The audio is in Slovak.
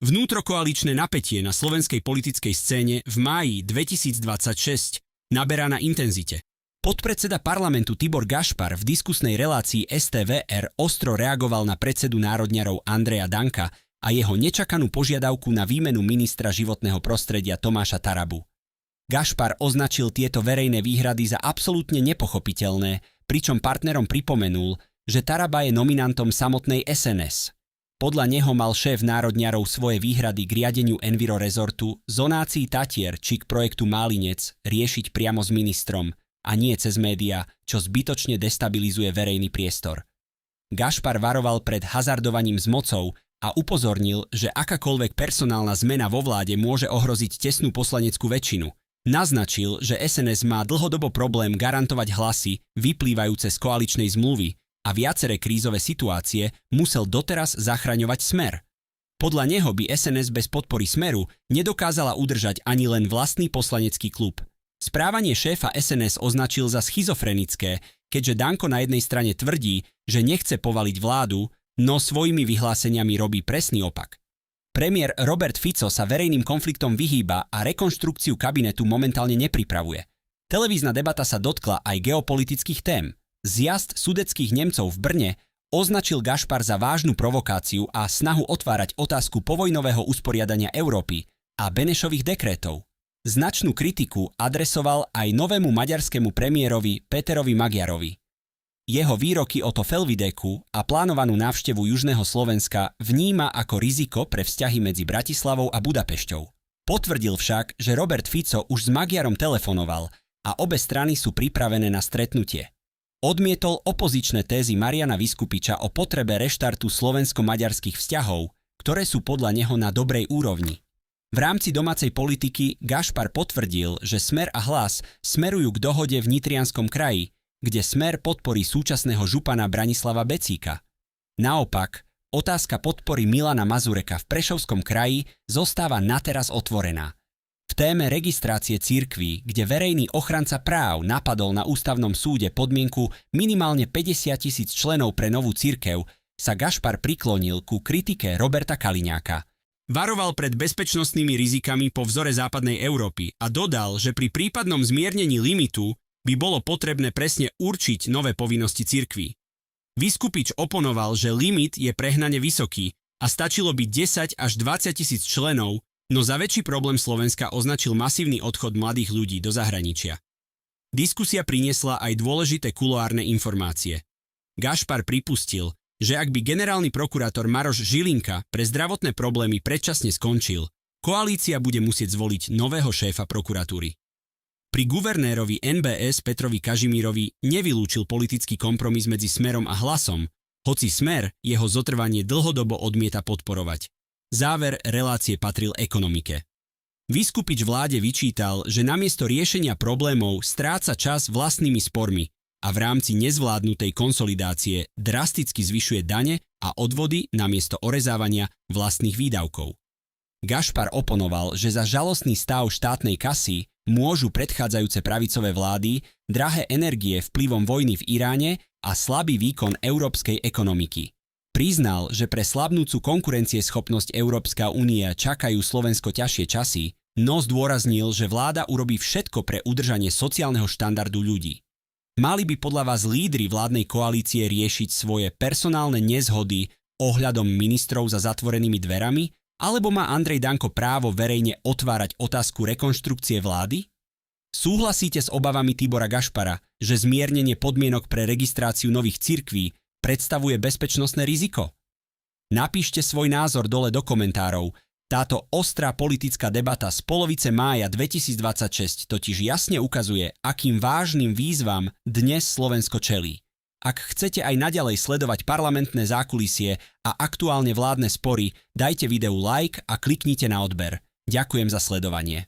Vnútrokoaličné napätie na slovenskej politickej scéne v máji 2026 naberá na intenzite. Podpredseda parlamentu Tibor Gašpar v diskusnej relácii STVR ostro reagoval na predsedu národňarov Andreja Danka a jeho nečakanú požiadavku na výmenu ministra životného prostredia Tomáša Tarabu. Gašpar označil tieto verejné výhrady za absolútne nepochopiteľné, pričom partnerom pripomenul, že Taraba je nominantom samotnej SNS. Podľa neho mal šéf národňarov svoje výhrady k riadeniu Enviro Resortu, zonácii Tatier či k projektu Málinec riešiť priamo s ministrom a nie cez médiá, čo zbytočne destabilizuje verejný priestor. Gašpar varoval pred hazardovaním s mocou a upozornil, že akákoľvek personálna zmena vo vláde môže ohroziť tesnú poslaneckú väčšinu. Naznačil, že SNS má dlhodobo problém garantovať hlasy vyplývajúce z koaličnej zmluvy a viaceré krízové situácie musel doteraz zachraňovať Smer. Podľa neho by SNS bez podpory Smeru nedokázala udržať ani len vlastný poslanecký klub. Správanie šéfa SNS označil za schizofrenické, keďže Danko na jednej strane tvrdí, že nechce povaliť vládu, no svojimi vyhláseniami robí presný opak. Premiér Robert Fico sa verejným konfliktom vyhýba a rekonštrukciu kabinetu momentálne nepripravuje. Televízna debata sa dotkla aj geopolitických tém. Zjazd sudetských Nemcov v Brne označil Gašpar za vážnu provokáciu a snahu otvárať otázku povojnového usporiadania Európy a Benešových dekrétov. Značnú kritiku adresoval aj novému maďarskému premiérovi Péterovi Magyarovi. Jeho výroky o Felvideku a plánovanú návštevu južného Slovenska vníma ako riziko pre vzťahy medzi Bratislavou a Budapešťou. Potvrdil však, že Robert Fico už s Magyarom telefonoval a obe strany sú pripravené na stretnutie. Odmietol opozičné tézy Mariana Viskupiča o potrebe reštartu slovensko-maďarských vzťahov, ktoré sú podľa neho na dobrej úrovni. V rámci domácej politiky Gašpar potvrdil, že Smer a Hlas smerujú k dohode v Nitrianskom kraji, kde Smer podporí súčasného župana Branislava Becíka. Naopak, otázka podpory Milana Mazureka v Prešovskom kraji zostáva nateraz otvorená. V téme registrácie cirkví, kde verejný ochranca práv napadol na ústavnom súde podmienku minimálne 50 000 členov pre novú cirkev, sa Gašpar priklonil ku kritike Roberta Kaliňáka. Varoval pred bezpečnostnými rizikami po vzore západnej Európy a dodal, že pri prípadnom zmiernení limitu by bolo potrebné presne určiť nové povinnosti cirkví. Viskupič oponoval, že limit je prehnane vysoký a stačilo by 10 až 20 000 členov, no za väčší problém Slovenska označil masívny odchod mladých ľudí do zahraničia. Diskusia priniesla aj dôležité kuloárne informácie. Gašpar pripustil, že ak by generálny prokurátor Maroš Žilinka pre zdravotné problémy predčasne skončil, koalícia bude musieť zvoliť nového šéfa prokuratúry. Pri guvernérovi NBS Petrovi Kažimírovi nevylúčil politický kompromis medzi Smerom a Hlasom, hoci Smer jeho zotrvanie dlhodobo odmieta podporovať. Záver relácie patril ekonomike. Viskupič vláde vyčítal, že namiesto riešenia problémov stráca čas vlastnými spormi a v rámci nezvládnutej konsolidácie drasticky zvyšuje dane a odvody namiesto orezávania vlastných výdavkov. Gašpar oponoval, že za žalostný stav štátnej kasy môžu predchádzajúce pravicové vlády, drahé energie vplyvom vojny v Iráne a slabý výkon európskej ekonomiky. Priznal, že pre slabnúcu konkurencieschopnosť Európska únia čakajú Slovensko ťažšie časy, no zdôraznil, že vláda urobí všetko pre udržanie sociálneho štandardu ľudí. Mali by podľa vás lídri vládnej koalície riešiť svoje personálne nezhody ohľadom ministrov za zatvorenými dverami, alebo má Andrej Danko právo verejne otvárať otázku rekonštrukcie vlády? Súhlasíte s obavami Tibora Gašpara, že zmiernenie podmienok pre registráciu nových cirkví predstavuje bezpečnostné riziko? Napíšte svoj názor dole do komentárov. Táto ostrá politická debata z polovice mája 2026 totiž jasne ukazuje, akým vážnym výzvam dnes Slovensko čelí. Ak chcete aj naďalej sledovať parlamentné zákulisie a aktuálne vládne spory, dajte videu like a kliknite na odber. Ďakujem za sledovanie.